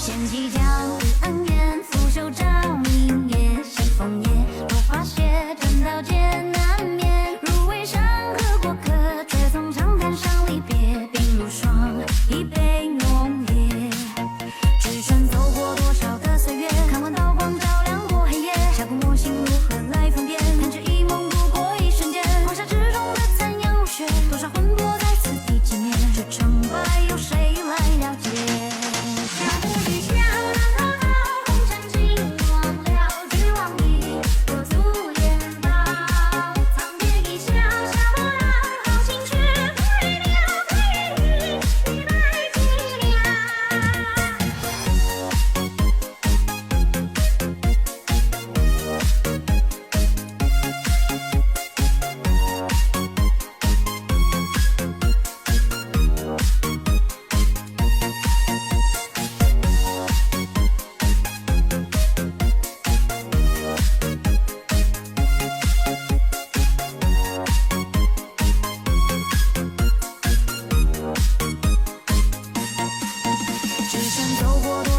掀起江湖恩怨，拂袖照明月，西风夜，落花雪，真刀剑难免。入围山河过客，却从长滩上离别，鬓如霜，一杯浓烈。只身走过多少个岁月，看完刀光照亮过黑夜，下过魔心如何来分辨？看这一梦不过一瞬间，黄沙之中的残阳如血，多少魂魄在此地纪念，这成败有谁来了解？江湖一笑，红尘尽忘了俱往矣，若足言道，苍天一笑，笑我郎好心却不预料，不愿意一败凄凉。只身走过多